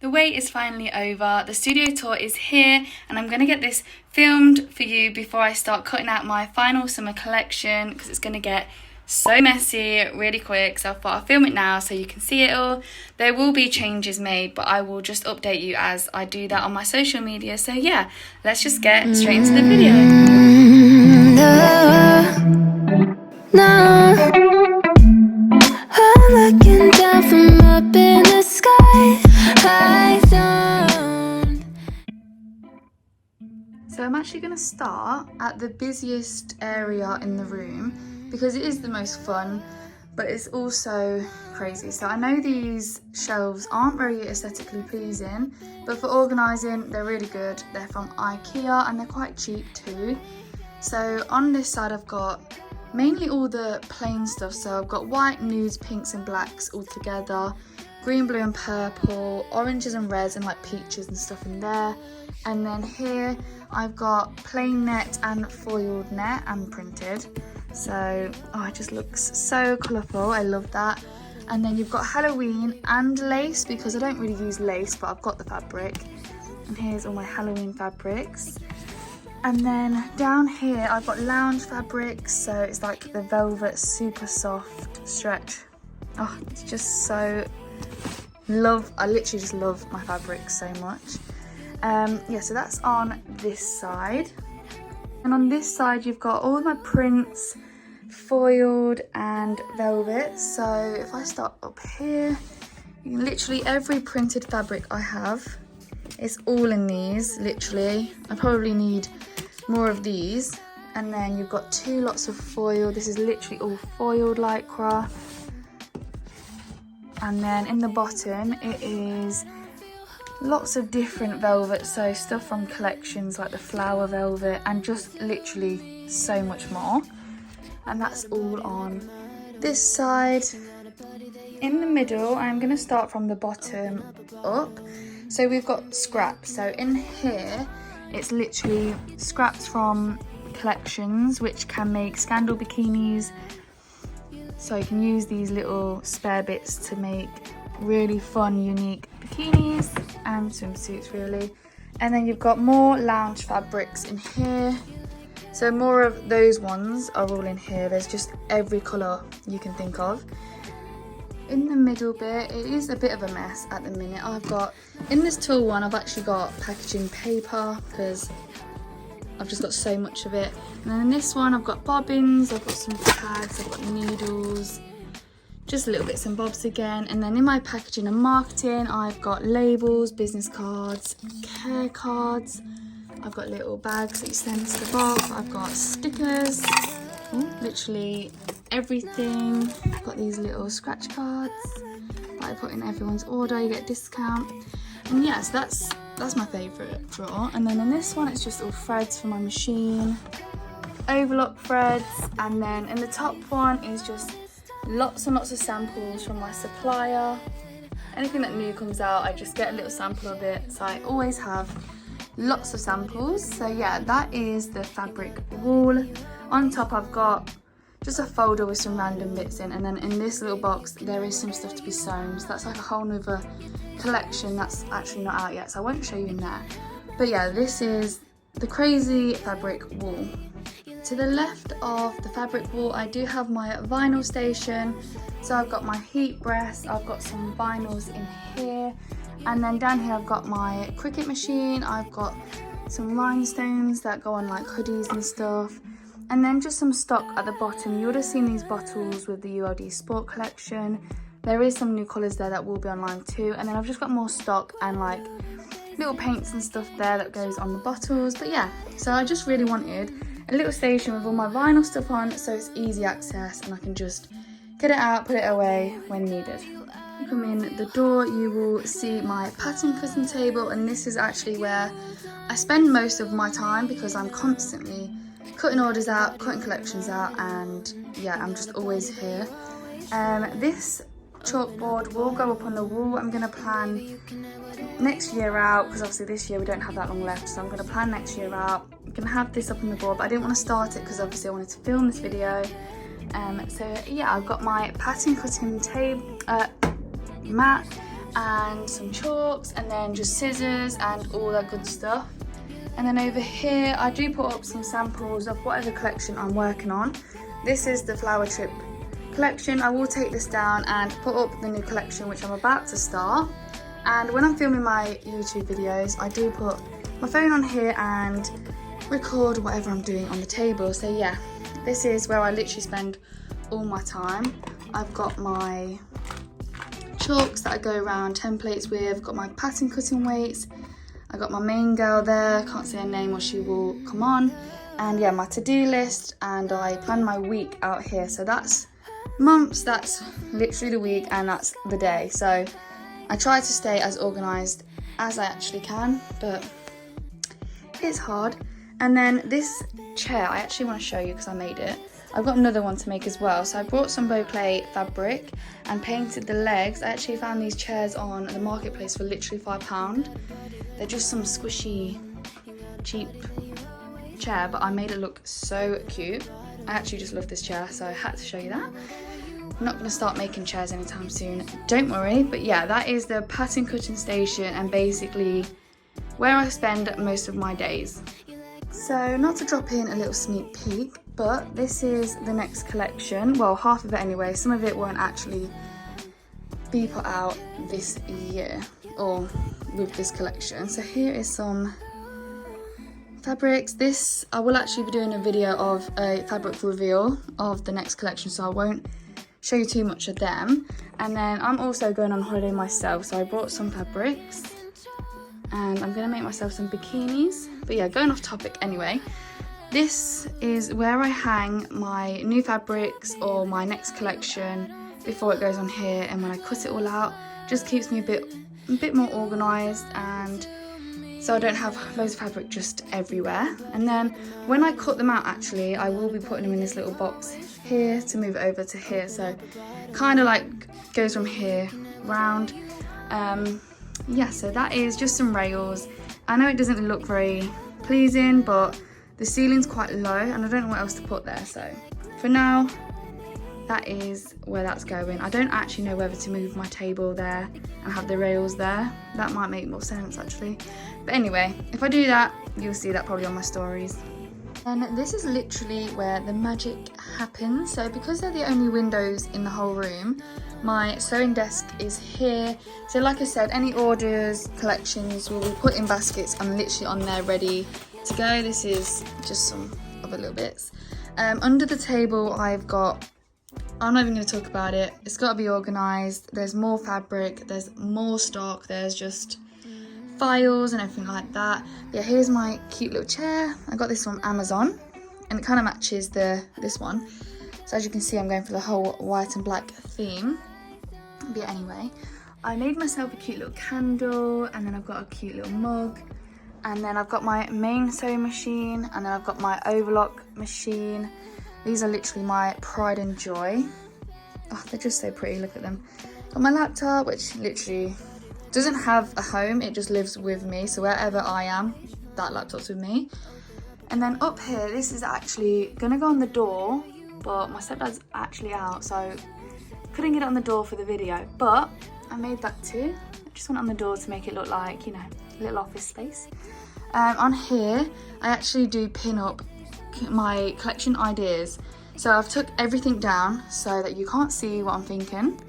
The wait is finally over, the studio tour is here, and I'm going to get this filmed for you before I start cutting out my final summer collection, because it's going to get so messy really quick. So I thought I'll film it now so you can see it all. There will be changes made, but I will just update you as I do that on my social media. So yeah, let's just get straight into the video. I'm looking down from up in the sky. So I'm actually going to start at the busiest area in the room because it is the most fun, but it's also crazy. So I know these shelves aren't very aesthetically pleasing, but for organising they're really good. They're from IKEA and they're quite cheap too. So on this side I've got mainly all the plain stuff. So I've got white, nudes, pinks and blacks all together, green, blue and purple, oranges and reds and like peaches and stuff in there. And then here I've got plain net and foiled net and printed. So it just looks so colourful. I love that. And then you've got Halloween and lace, because I don't really use lace, but I've got the fabric. And here's all my Halloween fabrics. And then down here I've got lounge fabrics, so it's like the velvet super soft stretch. Oh, it's just so I literally just love my fabrics so much. Yeah, so that's on this side. And on this side you've got all of my prints, foiled and velvet. So if I start up here, literally every printed fabric I have is all in these, literally. I probably need more of these. And then you've got 2 lots of foil. This is literally all foiled lycra. And then in the bottom it is lots of different velvet, so stuff from collections like the flower velvet and just literally so much more. And that's all on this side. In the middle I'm going to start from the bottom up. So we've got scraps. So in here it's literally scraps from collections which can make scandal bikinis. So you can use these little spare bits to make really fun, unique bikinis and swimsuits really. And then you've got more lounge fabrics in here. So more of those ones are all in here. There's just every colour you can think of. In the middle bit, it is a bit of a mess at the minute. I've got, in this tall one, I've actually got packaging paper because I've just got so much of it. And then in this one I've got bobbins, I've got some tags, I've got needles, just little bits and bobs again. And then in my packaging and marketing I've got labels, business cards, care cards, I've got little bags that you send to the box, I've got stickers, literally everything. I've got these little scratch cards that I put in everyone's order, you get a discount. And yeah, so that's my favourite drawer. And then in this one it's just all threads for my machine, overlock threads. And then in the top one is just lots and lots of samples from my supplier. Anything that new comes out I just get a little sample of it, so I always have lots of samples. So yeah, that is the fabric wall. On top I've got just a folder with some random bits in, and then in this little box there is some stuff to be sewn. So that's like a whole nother collection that's actually not out yet, so I won't show you in there. But yeah, this is the crazy fabric wall. To the left of the fabric wall I do have my vinyl station. So I've got my heat breast, I've got some vinyls in here, and then down here I've got my Cricut machine, I've got some rhinestones that go on like hoodies and stuff, and then just some stock at the bottom. You would have seen these bottles with the ULD Sport collection. There is some new colours there that will be online too. And then I've just got more stock and like little paints and stuff there that goes on the bottles. But yeah, so I just really wanted a little station with all my vinyl stuff on, so it's easy access and I can just get it out, put it away when needed. You come in the door, you will see my pattern cutting table, and this is actually where I spend most of my time because I'm constantly cutting orders out, cutting collections out, and yeah, I'm just always here. This chalkboard will go up on the wall. I'm going to plan next year out, because obviously this year we don't have that long left, so I'm going to plan next year out. I'm going to have this up on the board, but I didn't want to start it because obviously I wanted to film this video. So yeah, I've got my pattern cutting mat, and some chalks, and then just scissors and all that good stuff. And then over here I do put up some samples of whatever collection I'm working on. This is the Flower Trip collection. I will take this down and put up the new collection which I'm about to start. And when I'm filming my YouTube videos, I do put my phone on here and record whatever I'm doing on the table. So yeah, this is where I literally spend all my time. I've got my chalks that I go around templates with, I've got my pattern cutting weights, I got my main girl there, can't say her name or she will come on, and yeah, my to-do list, and I plan my week out here. So that's months, that's literally the week, and that's the day. So I try to stay as organised as I actually can, but it's hard. And then this chair, I actually want to show you because I made it. I've got another one to make as well. So I brought some Beauclay fabric and painted the legs. I actually found these chairs on the marketplace for literally £5. They're just some squishy, cheap chair, but I made it look so cute. I actually just love this chair, so I had to show you that. I'm not going to start making chairs anytime soon, don't worry. But yeah, that is the pattern cutting station and basically where I spend most of my days. So not to drop in a little sneak peek, but this is the next collection. Well, half of it anyway. Some of it won't actually be put out this year or with this collection. So here is some fabrics. This, I will actually be doing a video of a fabric reveal of the next collection, so I won't show you too much of them. And then I'm also going on holiday myself, so I brought some fabrics and I'm gonna make myself some bikinis. But yeah, going off topic anyway, this is where I hang my new fabrics or my next collection before it goes on here, and when I cut it all out, just keeps me a bit more organised, and so I don't have loads of fabric just everywhere. And then when I cut them out, actually I will be putting them in this little box here to move it over to here, so kind of like goes from here round. Yeah, so that is just some rails. I know it doesn't look very pleasing, but the ceiling's quite low and I don't know what else to put there, so for now that is where that's going. I don't actually know whether to move my table there and have the rails there. That might make more sense actually, but anyway, if I do that, you'll see that probably on my stories. And this is literally where the magic happens. So because they're the only windows in the whole room, my sewing desk is here. So like I said, any orders, collections will be put in baskets and literally on there ready to go. This is just some other little bits. Under the table I've got, I'm not even going to talk about it, it's got to be organised. There's more fabric, there's more stock, there's just files and everything like that. Yeah, here's my cute little chair. I got this from Amazon and it kind of matches this one. So as you can see, I'm going for the whole white and black theme. But yeah, anyway, I made myself a cute little candle, and then I've got a cute little mug, and then I've got my main sewing machine, and then I've got my overlock machine. These are literally my pride and joy. Oh, they're just so pretty, look at them. Got my laptop, which literally doesn't have a home, it just lives with me. So wherever I am, that laptop's with me. And then up here, this is actually gonna go on the door, but my stepdad's actually out, so couldn't get it on the door for the video, but I made that too. I just went on the door to make it look like, you know, a little office space. On here, I actually do pin up my collection ideas. So I've took everything down so that you can't see what I'm thinking.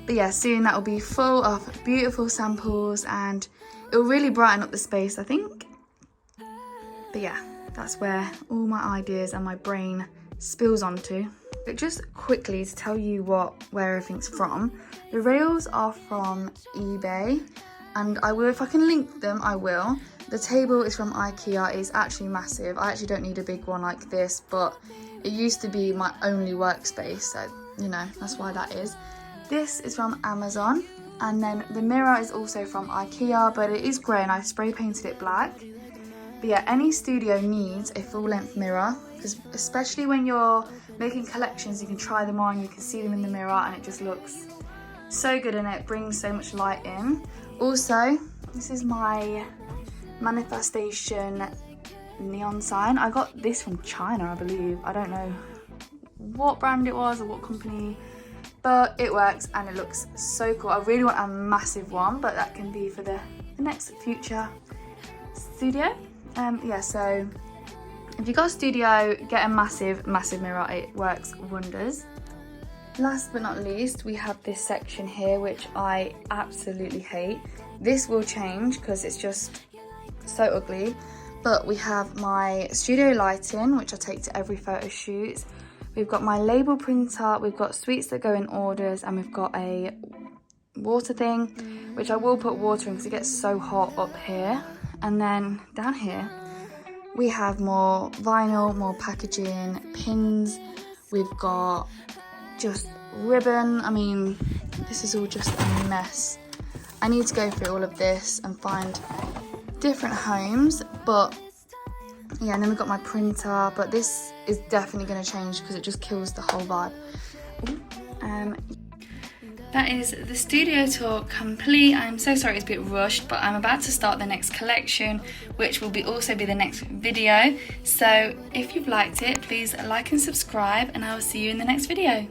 But yeah, soon that will be full of beautiful samples and it will really brighten up the space, I think. But yeah, that's where all my ideas and my brain spills onto. But just quickly to tell you where everything's from, the rails are from eBay, and I will, if I can link them, I will. The table is from IKEA. It's actually massive. I actually don't need a big one like this, but it used to be my only workspace, so you know, that's why that is. This is from Amazon, and then the mirror is also from IKEA, but it is grey and I spray painted it black. But yeah, any studio needs a full length mirror, because especially when you're making collections, you can try them on, you can see them in the mirror, and it just looks so good and it brings so much light in. Also, this is my manifestation neon sign. I got this from China, I believe. I don't know what brand it was or what company, but it works and it looks so cool. I really want a massive one, but that can be for the next future studio. Yeah, so if you got a studio, get a massive mirror, it works wonders. Last but not least, we have this section here, which I absolutely hate. This will change because it's just so ugly, but we have my studio lighting, which I take to every photo shoot. We've got my label printer, we've got sweets that go in orders, and we've got a water thing, which I will put water in because it gets so hot up here. And then down here, we have more vinyl, more packaging, pins. We've got just ribbon. I mean, this is all just a mess. I need to go through all of this and find different homes, but yeah, and then we've got my printer, but this is definitely going to change because it just kills the whole vibe. That is the studio tour complete. I'm so sorry it's a bit rushed, but I'm about to start the next collection, which will also be the next video. So if you've liked it, please like and subscribe, and I will see you in the next video.